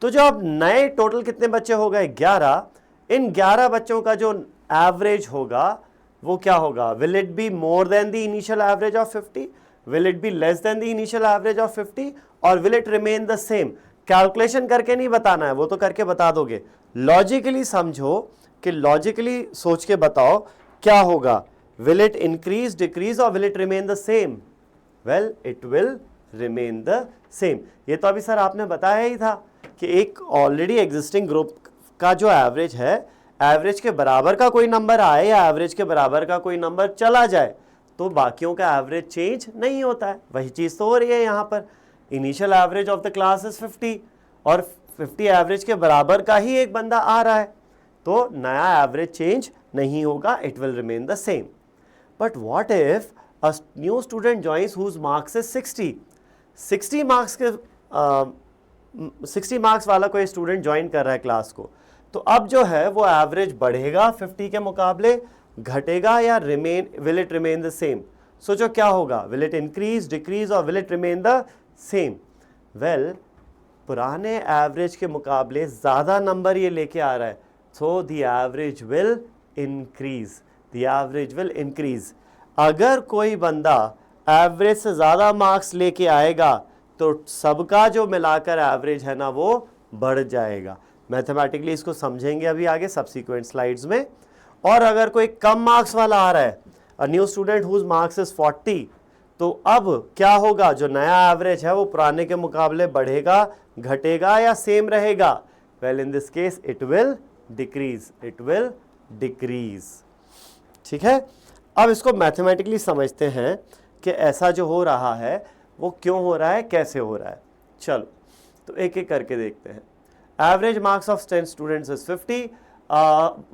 तो जो अब नए टोटल कितने बच्चे हो गए, 11। इन 11 बच्चों का जो एवरेज होगा वो क्या होगा, will it be more than the initial average of 50, will it be less than the initial average of 50, और will it remain the same. Calculation करके नहीं बताना है, वो तो करके बता दोगे। लॉजिकली समझो कि लॉजिकली सोच के बताओ क्या होगा, विल इट इंक्रीज डिक्रीज और will it remain the same. Well it will remain the same. ये तो अभी सर आपने बताया ही था कि एक ऑलरेडी एग्जिस्टिंग ग्रुप का जो एवरेज है, एवरेज के बराबर का कोई नंबर आए या एवरेज के बराबर का कोई नंबर चला जाए तो बाकियों का एवरेज चेंज नहीं होता है। वही चीज़ तो हो रही है यहाँ पर। Initial average of the class is 50 और 50 एवरेज के बराबर का ही एक बंदा आ रहा है, तो नया एवरेज चेंज नहीं होगा, it will remain the same. But what if a new student joins whose marks is 60 marks के 60 मार्क्स वाला कोई स्टूडेंट ज्वाइन कर रहा है क्लास को, तो अब जो है वो एवरेज बढ़ेगा 50 के मुकाबले, घटेगा या will it remain the same? सोचो क्या होगा, विल इट इंक्रीज, डिक्रीज और will it remain the same? Well, पुराने एवरेज के मुकाबले ज़्यादा नंबर ये लेके आ रहा है, सो the average will increase, the average will increase. अगर कोई बंदा एवरेज से ज़्यादा मार्क्स लेके आएगा तो सबका जो मिलाकर एवरेज है ना वो बढ़ जाएगा। मैथमेटिकली इसको समझेंगे अभी आगे सब्सिक्वेंट स्लाइड्स में। और अगर कोई कम मार्क्स वाला आ रहा है, a new student whose marks is 40, तो अब क्या होगा, जो नया एवरेज है वो पुराने के मुकाबले बढ़ेगा, घटेगा या सेम रहेगा? Well, in this case it will decrease, it will decrease. ठीक है, अब इसको मैथमेटिकली समझते हैं कि ऐसा जो हो रहा है वो क्यों हो रहा है, कैसे हो रहा है। चलो तो एक एक करके देखते हैं। Average marks of 10 students is 50,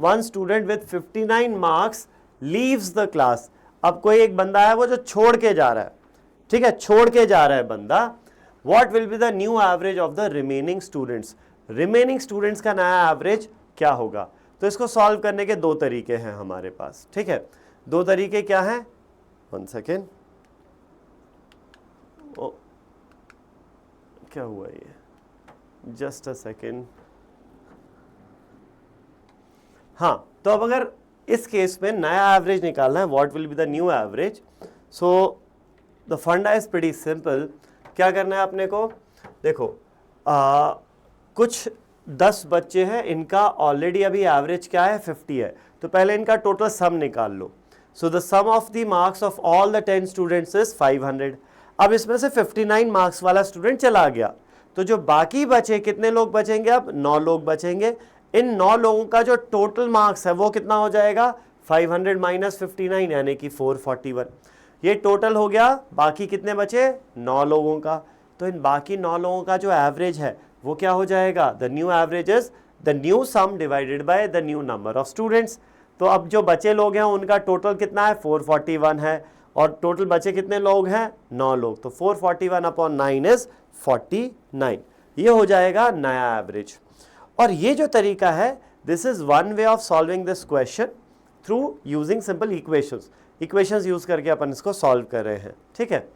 one student with 59 marks leaves the class. अब कोई एक बंदा है वो जो छोड़ के जा रहा है, ठीक है, छोड़ के जा रहा है बंदा। What will be the new average of the remaining students? Remaining students का नया एवरेज क्या होगा? तो इसको सॉल्व करने के दो तरीके हैं हमारे पास, ठीक है। दो तरीके क्या हैं? 1 सेकेंड, क्या हुआ ये, जस्ट अ सेकेंड। हाँ, तो अब अगर इस केस में नया एवरेज निकालना है, what will be the new average, so the फंडा इज प्रीटी सिंपल। क्या करना है अपने को? देखो, कुछ 10 बच्चे हैं, इनका ऑलरेडी अभी एवरेज क्या है, 50 है, तो पहले इनका टोटल सम निकाल लो। So the sum of the marks of all the 10 students is 500। अब इसमें से 59 मार्क्स वाला स्टूडेंट चला गया, तो जो बाकी बचे, कितने लोग बचेंगे? अब 9 लोग बचेंगे। इन 9 लोगों का जो टोटल मार्क्स है वो कितना हो जाएगा? 500 माइनस 59 यानी कि 441। ये टोटल हो गया। बाकी कितने बचे? 9 लोगों का। तो इन बाकी 9 लोगों का जो एवरेज है वो क्या हो जाएगा? The new average is the new some divided by the new number of students. तो अब जो बचे लोग हैं उनका टोटल कितना है? 441 है, और टोटल बचे कितने लोग हैं? 9 लोग। तो 441 अपॉन 9 इज 49। ये हो जाएगा नया एवरेज। और ये जो तरीका है, this is one way of solving this question through using simple equations use करके अपन इसको सॉल्व कर रहे हैं, ठीक है।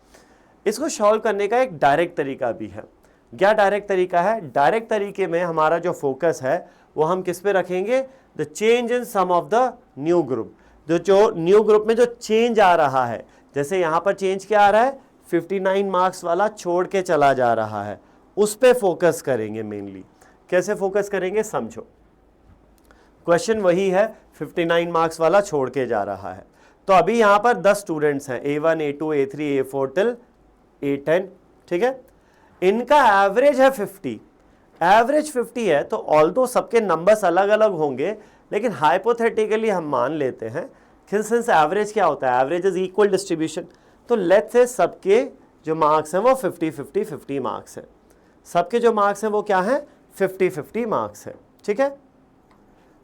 इसको सॉल्व करने का एक डायरेक्ट तरीका भी है। क्या डायरेक्ट तरीका है? डायरेक्ट तरीके में हमारा जो फोकस है वो हम किस पे रखेंगे? The change in sum of the new group. जो न्यू ग्रुप में जो चेंज आ रहा है, जैसे यहाँ पर चेंज क्या आ रहा है? 59 मार्क्स वाला छोड़ के चला जा रहा है, उस पे फोकस करेंगे मेनली। कैसे फोकस करेंगे समझो। क्वेश्चन वही है, 59 मार्क्स वाला छोड़ के जा रहा है। तो अभी यहाँ पर 10 स्टूडेंट्स हैं, A1 A2 A3 A4 till A10, ठीक है। इनका एवरेज है 50, एवरेज 50 है, तो ऑल्दो सबके नंबर्स अलग अलग होंगे, लेकिन हाइपोथेटिकली हम मान लेते हैं कि सिंस एवरेज क्या होता है? Average is equal distribution. तो लेट्स से सबके जो मार्क्स हैं वो 50-50 मार्क्स हैं। सबके जो मार्क्स हैं वो क्या हैं? 50-50 मार्क्स हैं, ठीक है।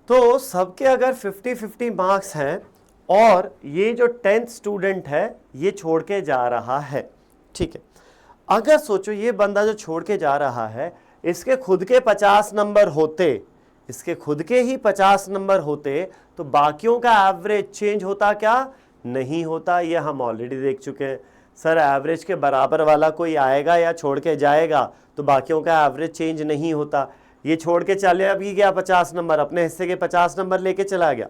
तो सबके अगर 50-50 मार्क्स हैं और ये जो 10th स्टूडेंट है ये छोड़ के जा रहा है, ठीक है। अगर सोचो ये बंदा जो छोड़ के जा रहा है, इसके खुद के 50 नंबर होते, इसके खुद के ही 50 नंबर होते, तो बाकियों का एवरेज चेंज होता क्या? नहीं होता। ये हम ऑलरेडी देख चुके हैं। सर, एवरेज के बराबर वाला कोई आएगा या छोड़ के जाएगा तो बाकियों का एवरेज चेंज नहीं होता। ये छोड़ के चले भी गया 50 नंबर, अपने हिस्से के 50 नंबर लेके चला गया।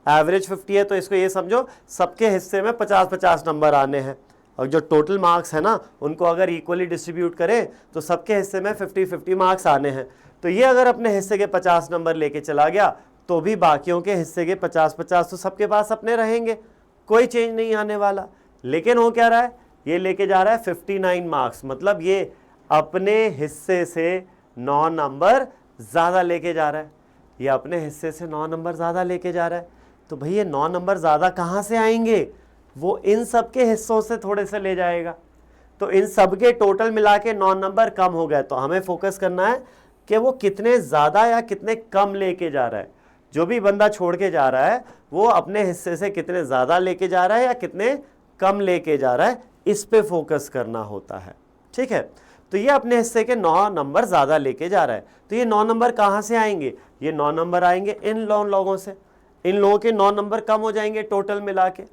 एवरेज 50 है, तो इसको ये समझो सबके हिस्से में 50-50 नंबर आने हैं, और जो टोटल मार्क्स है ना उनको अगर इक्वली डिस्ट्रीब्यूट करें तो सबके हिस्से में 50-50 मार्क्स आने हैं। तो ये अगर अपने हिस्से के 50 नंबर लेके चला गया तो भी बाकियों के हिस्से के 50-50 तो सबके पास अपने रहेंगे, कोई चेंज नहीं आने वाला। लेकिन हो क्या रहा है? ये लेके जा रहा है 59 मार्क्स, मतलब ये अपने हिस्से से 9 नंबर ज़्यादा लेके जा रहा है। ये अपने हिस्से से 9 नंबर ज़्यादा लेके जा रहा है। तो भाई ये 9 नंबर ज़्यादा कहाँ से आएंगे? वो इन सब के हिस्सों से थोड़े से ले जाएगा। तो इन सब के टोटल मिला के 9 नंबर कम हो गए। तो हमें फोकस करना है कि वो कितने ज़्यादा या कितने कम लेके जा रहा है। जो भी बंदा छोड़ के जा रहा है वो अपने हिस्से से कितने ज़्यादा लेके जा रहा है या कितने कम लेके जा रहा है, इस पे फोकस करना होता है। ठीक है, तो ये अपने हिस्से के 9 नंबर ज़्यादा लेके जा रहा है, तो ये 9 नंबर कहाँ से आएंगे, ये 9 नंबर आएंगे इन लोगों से, इन लोगों के 9 नंबर कम हो जाएंगे टोटल मिला के।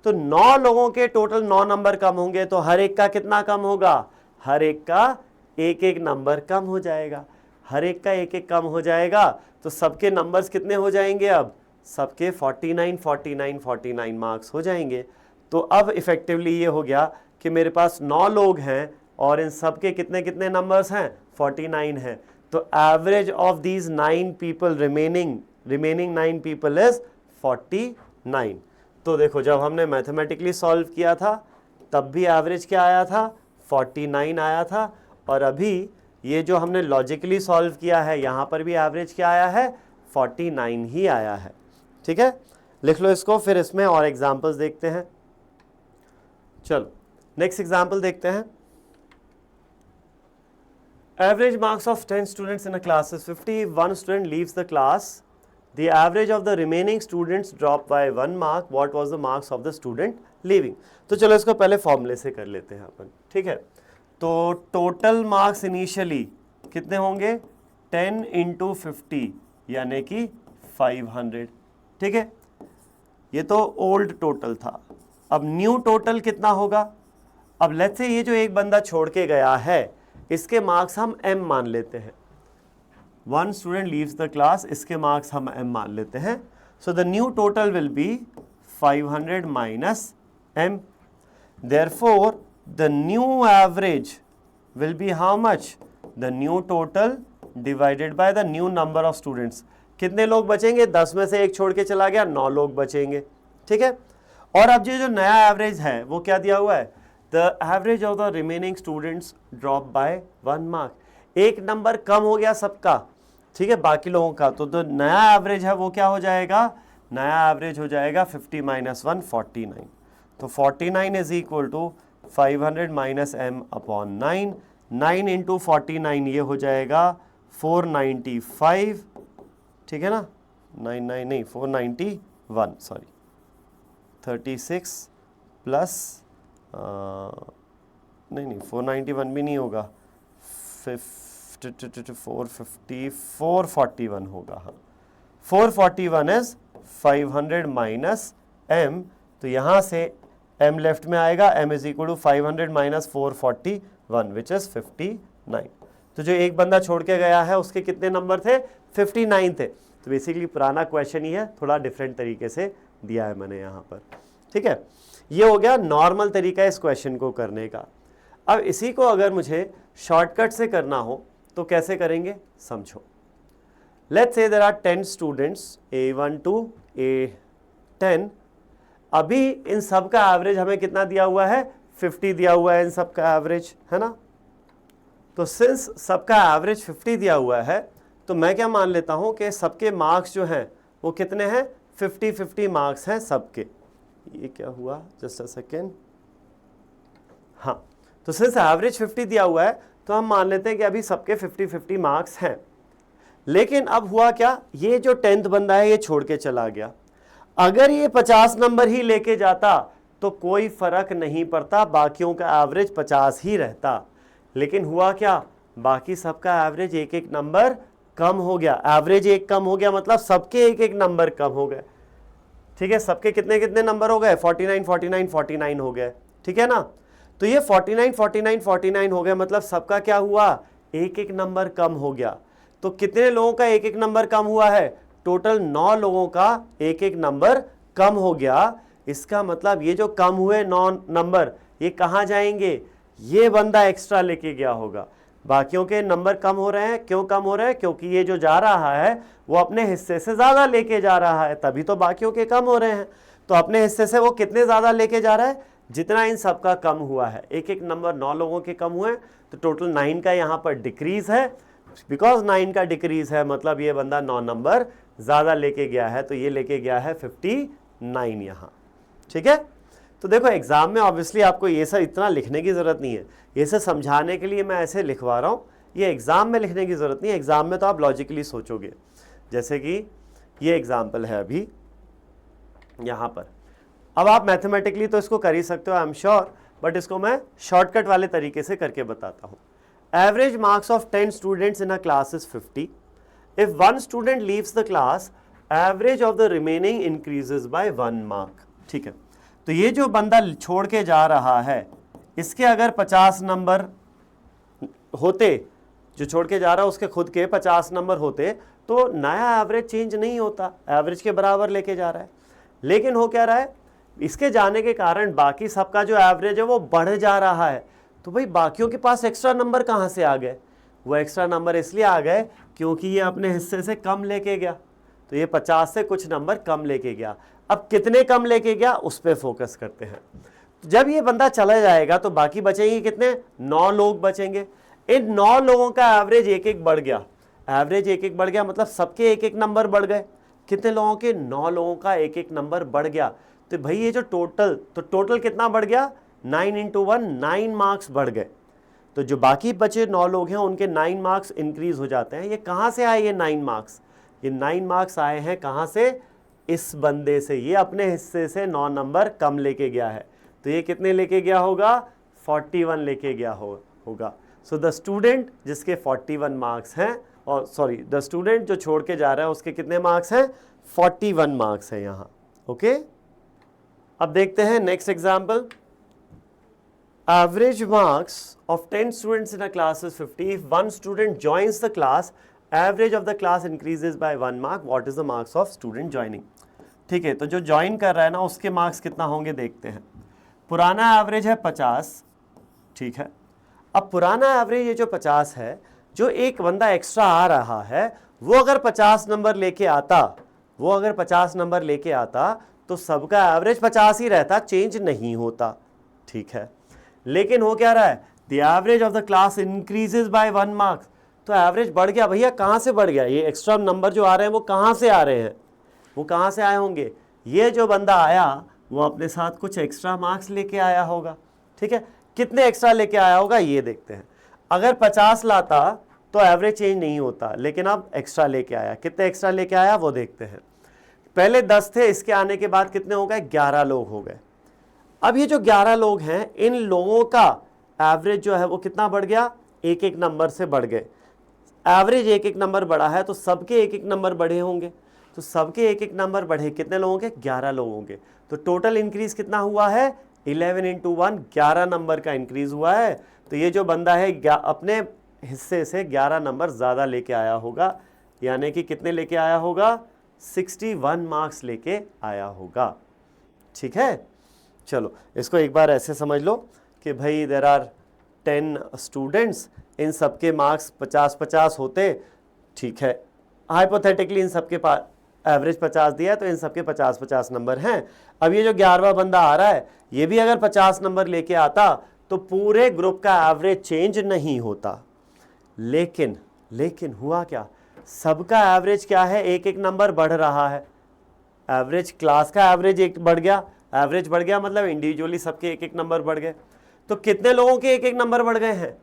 तो 9 लोगों के टोटल 9 नंबर कम होंगे तो हर एक का कितना कम होगा, हर एक का एक एक नंबर कम हो जाएगा, हर एक का एक एक कम हो जाएगा। तो सबके नंबर्स कितने हो जाएंगे, अब सबके 49 49 49 मार्क्स हो जाएंगे। तो अब इफेक्टिवली ये हो गया कि मेरे पास 9 लोग हैं और इन सब के कितने कितने नंबर्स हैं, 49 हैं। तो average of these 9 people remaining 9 people is 49। तो देखो जब हमने मैथमेटिकली सॉल्व किया था तब भी एवरेज क्या आया था, 49 आया था, और अभी ये जो हमने लॉजिकली सॉल्व किया है यहाँ पर भी एवरेज क्या आया है, 49 ही आया है। ठीक है, लिख लो इसको, फिर इसमें और एग्जांपल्स देखते हैं। चलो नेक्स्ट एग्जांपल देखते हैं। Average marks of 10 students in a class is 50. One student leaves the class. The average of the remaining students dropped by 1 mark. What was the marks of the student leaving? तो चलो इसको पहले फॉर्मूले से कर लेते हैं अपन। ठीक है, तो टोटल मार्क्स इनिशियली कितने होंगे, 10 इंटू 50 यानी कि 500। ठीक है, ये तो ओल्ड टोटल था। अब न्यू टोटल कितना होगा, अब लेट्स से ये जो एक बंदा छोड़ के गया है इसके मार्क्स हम m मान लेते हैं। 1 स्टूडेंट लीव्स द क्लास, इसके मार्क्स हम m मान लेते हैं। सो the new total will be 500 minus m। Therefore the new average will B how much, the new total divided by the new number of students. कितने लोग बचेंगे, 10 में से एक छोड़ के चला गया, 9 लोग बचेंगे। ठीक है, और अब ये जो नया एवरेज है वो क्या दिया हुआ है, the average of the remaining students drop by 1 mark. एक नंबर कम हो गया सबका, ठीक है, बाकी लोगों का, तो जो नया एवरेज है वो क्या हो जाएगा, नया एवरेज हो जाएगा 50 माइनस 1 49। तो 49 is equal to 500 minus m upon 9। 9 into 49 ये हो जाएगा 495। ठीक है ना, 99 नहीं 491 सॉरी, 36 प्लस नहीं 491 भी नहीं होगा, 441 होगा। हाँ, 441 इज 500 माइनस m। तो यहाँ से m लेफ्ट में आएगा, m is equal to 500 minus 441 which is 59। तो जो एक बंदा छोड़ के गया है उसके कितने नंबर थे, 59 थे। तो बेसिकली पुराना क्वेश्चन ही है, थोड़ा डिफरेंट तरीके से दिया है मैंने यहाँ पर। ठीक है, ये हो गया नॉर्मल तरीका इस क्वेश्चन को करने का। अब इसी को अगर मुझे शॉर्टकट से करना हो तो कैसे करेंगे, समझो। Let's say there are 10 students A1 to A10। अभी इन सब का एवरेज हमें कितना दिया हुआ है, 50 दिया हुआ है इन सब का एवरेज, है ना। तो सिंस सबका एवरेज 50 दिया हुआ है तो मैं क्या मान लेता हूं कि सबके मार्क्स जो हैं वो कितने हैं, 50-50 मार्क्स हैं सबके। ये क्या हुआ, जस्ट अ सेकेंड। हाँ, तो सिंस एवरेज 50 दिया हुआ है तो हम मान लेते हैं कि अभी सबके 50-50 मार्क्स हैं। लेकिन अब हुआ क्या, ये जो 10th बंदा है ये छोड़ के चला गया। अगर ये 50 नंबर ही लेके जाता तो कोई फर्क नहीं पड़ता, बाकियों का एवरेज 50 ही रहता। लेकिन हुआ क्या, बाकी सबका एवरेज एक एक नंबर कम हो गया। एवरेज एक कम हो गया मतलब सबके एक एक नंबर कम हो गए। ठीक है, सबके कितने कितने नंबर हो गए, 49 49 49 हो गए। ठीक है ना, तो ये 49 49 49 हो गए मतलब सबका क्या हुआ, एक एक नंबर कम हो गया। तो कितने लोगों का एक एक नंबर कम हुआ है, टोटल 9 लोगों का एक एक नंबर कम हो गया। इसका मतलब ये जो कम हुए 9 नंबर ये कहाँ जाएंगे, ये बंदा एक्स्ट्रा लेके गया होगा। बाकियों के नंबर कम हो रहे हैं, क्यों कम हो रहे हैं, क्योंकि ये जो जा रहा है वो अपने हिस्से से ज़्यादा लेके जा रहा है, तभी तो बाकियों के कम हो रहे हैं। तो अपने हिस्से से वो कितने ज़्यादा लेके जा रहा है, जितना इन सब का कम हुआ है। एक एक नंबर 9 लोगों के कम हुए, तो टोटल 9 का यहाँ पर डिक्रीज़ है। बिकॉज 9 का डिक्रीज़ है मतलब ये बंदा 9 नंबर ज़्यादा लेके गया है, तो ये लेके गया है 59 यहाँ। ठीक है, तो देखो एग्जाम में ऑब्वियसली आपको ये सब इतना लिखने की ज़रूरत नहीं है, ये सब समझाने के लिए मैं ऐसे लिखवा रहा हूँ। ये एग्ज़ाम में लिखने की ज़रूरत नहीं है, एग्ज़ाम में तो आप लॉजिकली सोचोगे। जैसे कि ये एग्जाम्पल है अभी यहाँ पर। अब आप मैथमेटिकली तो इसको कर ही सकते हो, आई एम श्योर, बट इसको मैं शॉर्टकट वाले तरीके से करके बताता हूँ। Average marks of 10 students in a class is 50. If 1 student leaves the class, average of the remaining increases by 1 mark. ठीक है, तो ये जो बंदा छोड़ के जा रहा है, इसके अगर 50 नंबर होते, जो छोड़ के जा रहा है उसके खुद के 50 नंबर होते, तो नया एवरेज चेंज नहीं होता, एवरेज के बराबर लेके जा रहा है। लेकिन हो क्या रहा है, इसके जाने के कारण बाकी सबका जो एवरेज है वो बढ़ जा रहा है। तो भाई बाकियों के पास एक्स्ट्रा नंबर कहाँ से आ गए? वो एक्स्ट्रा नंबर इसलिए आ गए क्योंकि ये अपने हिस्से से कम लेके गया। तो ये 50 से कुछ नंबर कम लेके गया। अब कितने कम लेके गया उस पर फोकस करते हैं। जब ये बंदा चला जाएगा तो बाकी बचेंगे कितने? 9 लोग बचेंगे। इन 9 लोगों का एवरेज एक एक बढ़ गया। एवरेज एक एक बढ़ गया मतलब सबके एक एक नंबर बढ़ गए। कितने लोगों के? 9 लोगों का एक एक नंबर बढ़ गया। तो भाई ये जो टोटल कितना बढ़ गया? 9 into 1 9 मार्क्स बढ़ गए। तो जो बाकी बचे 9 लोग हैं उनके 9 मार्क्स इंक्रीज हो जाते हैं। ये कहाँ से आए ये 9 मार्क्स? ये 9 मार्क्स आए हैं कहाँ से? इस बंदे से। ये अपने हिस्से से 9 नंबर कम लेके गया है। तो ये कितने लेके गया होगा? 41 लेके गया होगा। सो द स्टूडेंट जिसके 41 मार्क्स हैं, और सॉरी द स्टूडेंट जो छोड़ के जा रहा है उसके कितने मार्क्स हैं? 41 मार्क्स हैं यहाँ। ओके, अब देखते हैं next example. Average marks of 10 students in a class is 50. If 1 student joins the class, average of the class increases by 1 mark. What is the marks of student joining? ठीक है, तो जो ज्वाइन कर रहा है ना उसके मार्क्स कितना होंगे देखते हैं। पुराना एवरेज है 50, ठीक है। अब पुराना एवरेज ये जो 50 है, जो एक बंदा एक्स्ट्रा आ रहा है वो अगर 50 नंबर लेके आता तो सबका एवरेज 50 ही रहता, चेंज नहीं होता, ठीक है। लेकिन हो क्या रहा है? The average of the class increases by 1 marks. तो एवरेज बढ़ गया। भैया कहाँ से बढ़ गया? ये एक्स्ट्रा नंबर जो आ रहे हैं वो कहाँ से आ रहे हैं? वो कहाँ से आए होंगे? ये जो बंदा आया वो अपने साथ कुछ एक्स्ट्रा मार्क्स लेके आया होगा, ठीक है। कितने एक्स्ट्रा लेके आया होगा ये देखते हैं। अगर 50 लाता तो एवरेज चेंज नहीं होता, लेकिन अब एक्स्ट्रा लेके आया। कितने एक्स्ट्रा लेके आया वो देखते हैं। पहले 10 थे, इसके आने के बाद कितने हो गए? 11 लोग हो गए। अब ये जो 11 लोग हैं, इन लोगों का एवरेज जो है वो कितना बढ़ गया? एक एक नंबर से बढ़ गए। एवरेज एक एक नंबर बढ़ा है तो सबके एक एक नंबर बढ़े होंगे। तो सबके एक एक नंबर बढ़े, कितने लोगों के? 11 लोगों के। तो टोटल इंक्रीज कितना हुआ है? 11 into 1, 11 नंबर का इंक्रीज हुआ है। तो ये जो बंदा है अपने हिस्से से 11 नंबर ज़्यादा लेके आया होगा, यानी कि कितने लेके आया होगा? 61 मार्क्स लेके आया होगा, ठीक है। चलो इसको एक बार ऐसे समझ लो कि भाई देर आर 10 स्टूडेंट्स, इन सबके मार्क्स 50-50 होते, ठीक है। हाइपोथेटिकली इन सबके पास एवरेज 50 दिया है तो इन सबके 50-50 नंबर हैं। अब ये जो 11वां बंदा आ रहा है ये भी अगर 50 नंबर लेके आता तो पूरे ग्रुप का एवरेज चेंज नहीं होता। लेकिन हुआ क्या? सबका एवरेज क्या है? एक एक नंबर बढ़ रहा है। एवरेज क्लास का एवरेज एक बढ़ गया। एवरेज बढ़ गया मतलब इंडिविजुअली सबके एक एक नंबर बढ़ गए। तो कितने लोगों के एक एक नंबर बढ़ गए हैं?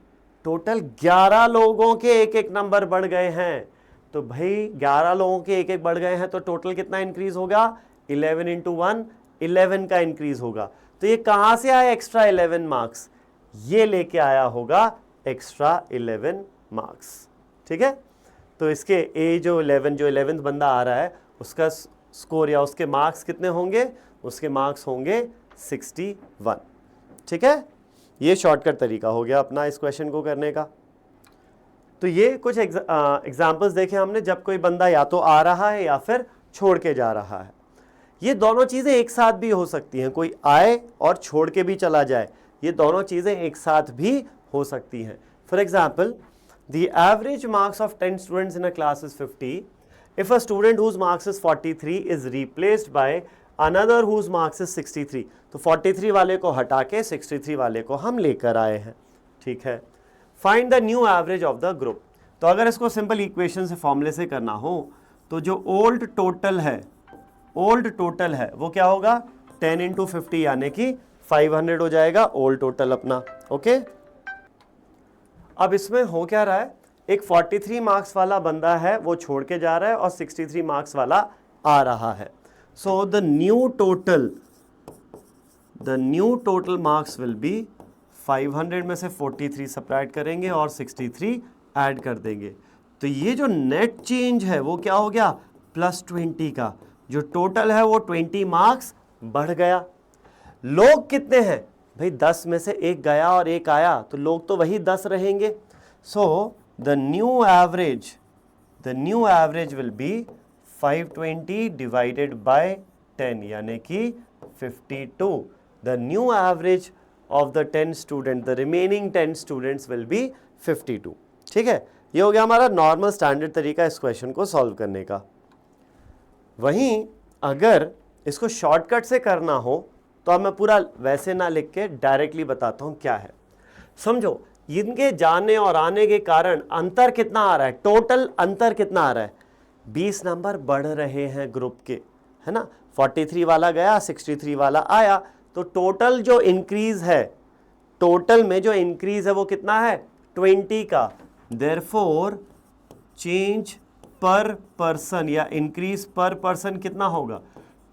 टोटल 11 लोगों के एक एक नंबर बढ़ गए हैं। तो भाई 11 लोगों के एक एक बढ़ गए हैं तो टोटल कितना इंक्रीज होगा? 11 into 1 11 का इंक्रीज होगा। तो ये कहाँ से आया एक्स्ट्रा 11 मार्क्स? ये लेके आया होगा एक्स्ट्रा 11 मार्क्स, ठीक है। तो इसके ए जो 11th बंदा आ रहा है उसका स्कोर या उसके मार्क्स कितने होंगे? उसके मार्क्स होंगे 61, ठीक है। ये शॉर्टकट तरीका हो गया अपना इस क्वेश्चन को करने का। तो ये कुछ एग्जाम्पल्स देखे हमने जब कोई बंदा या तो आ रहा है या फिर छोड़ के जा रहा है। ये दोनों चीज़ें एक साथ भी हो सकती हैं, कोई आए और छोड़ के भी चला जाए, ये दोनों चीज़ें एक साथ भी हो सकती हैं। For example, the average marks of 10 students in a class is 50 if a student whose marks is 43 is replaced by another whose marks is 63। तो 43 वाले को हटा के 63 वाले को हम लेकर आए हैं, ठीक है। Find the new average of the group. तो अगर इसको सिंपल इक्वेशन से फॉर्मूले से करना हो तो जो ओल्ड टोटल है वो क्या होगा? 10 into 50 यानी कि 500 हो जाएगा ओल्ड टोटल अपना, ओके। अब इसमें हो क्या रहा है? एक 43 मार्क्स वाला बंदा है वो छोड़ के जा रहा है और 63 मार्क्स वाला आ रहा है। सो the new total marks will be 500 में से 43 सब्ट्रैक्ट करेंगे और 63 ऐड कर देंगे, तो ये जो नेट चेंज है वो क्या हो गया, +20 का। जो टोटल है वो 20 मार्क्स बढ़ गया। लोग कितने हैं भाई, 10 में से एक गया और एक आया, तो लोग तो वही 10 रहेंगे। सो the new average will B 520 divided by 10 यानी कि 52। The new average of the 10 student, the remaining 10 students will be 52। ठीक है, ये हो गया हमारा नॉर्मल स्टैंडर्ड तरीका इस क्वेश्चन को सॉल्व करने का। वहीं अगर इसको शॉर्टकट से करना हो तो अब मैं पूरा वैसे ना लिख के डायरेक्टली बताता हूं क्या है। समझो, इनके जाने और आने के कारण अंतर कितना आ रहा है, टोटल अंतर कितना आ रहा है, 20 नंबर बढ़ रहे हैं ग्रुप के, है ना। 43 वाला गया, 63 वाला आया, तो टोटल जो इंक्रीज है, टोटल में जो इंक्रीज है वो कितना है, 20 का। देयरफॉर चेंज पर पर्सन या इंक्रीज पर पर्सन कितना होगा,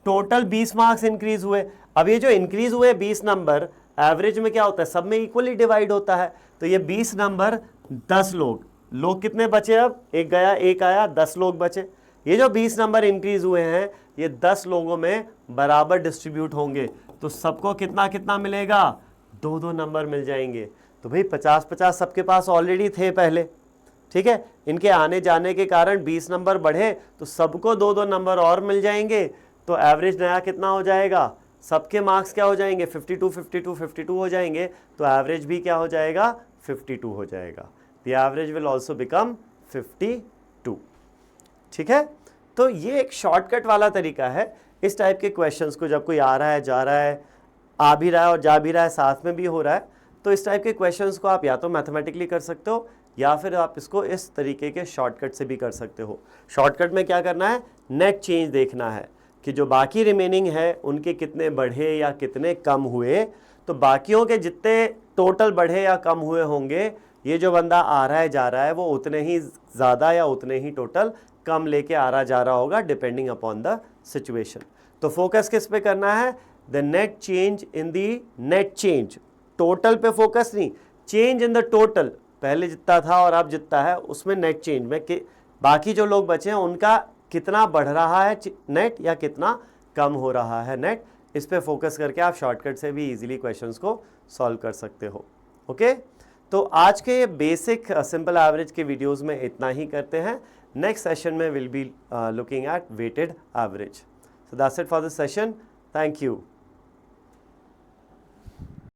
टोटल 20 मार्क्स इंक्रीज हुए। अब ये जो इंक्रीज हुए 20 नंबर एवरेज में क्या होता है, सब में इक्वली डिवाइड होता है, तो ये 20 नंबर 10 लोग कितने बचे, अब एक गया एक आया, 10 लोग बचे। ये जो 20 नंबर इंक्रीज हुए हैं ये 10 लोगों में बराबर डिस्ट्रीब्यूट होंगे, तो सबको कितना कितना मिलेगा, 2-2 नंबर मिल जाएंगे। तो भाई 50-50 सबके पास ऑलरेडी थे पहले, ठीक है। इनके आने जाने के कारण 20 नंबर बढ़े तो सबको 2-2 नंबर और मिल जाएंगे, तो एवरेज नया कितना हो जाएगा, सबके मार्क्स क्या हो जाएंगे, 52 हो जाएंगे, तो एवरेज भी क्या हो जाएगा, 52 हो जाएगा। The average will also become 52। ठीक है, तो ये एक शॉर्टकट वाला तरीका है। इस टाइप के क्वेश्चंस को जब कोई आ रहा है, जा रहा है, आ भी रहा है और जा भी रहा है, साथ में भी हो रहा है, तो इस टाइप के क्वेश्चंस को आप या तो मैथमेटिकली कर सकते हो या फिर आप इसको इस तरीके के शॉर्टकट से भी कर सकते हो। शॉर्टकट में क्या करना है, नेट चेंज देखना है कि जो बाकी रिमेनिंग है उनके कितने बढ़े या कितने कम हुए, तो बाकियों के जितने टोटल बढ़े या कम हुए होंगे, ये जो बंदा आ रहा है जा रहा है वो उतने ही ज़्यादा या उतने ही टोटल कम लेके आ रहा जा रहा होगा, डिपेंडिंग अपॉन द सिचुएशन। तो फोकस किस पे करना है, the net change in the net change, total पे फोकस नहीं, चेंज इन द टोटल, पहले जितना था और अब जितना है उसमें नेट चेंज में कि बाकी जो लोग बचे हैं उनका कितना बढ़ रहा है नेट या कितना कम हो रहा है नेट। इस पे फोकस करके आप शॉर्टकट से भी इजीली क्वेश्चंस को सॉल्व कर सकते हो। ओके, तो आज के ये बेसिक सिंपल एवरेज के वीडियोस में इतना ही करते हैं। नेक्स्ट सेशन में will be looking at weighted average. So that's it for this session. Thank you.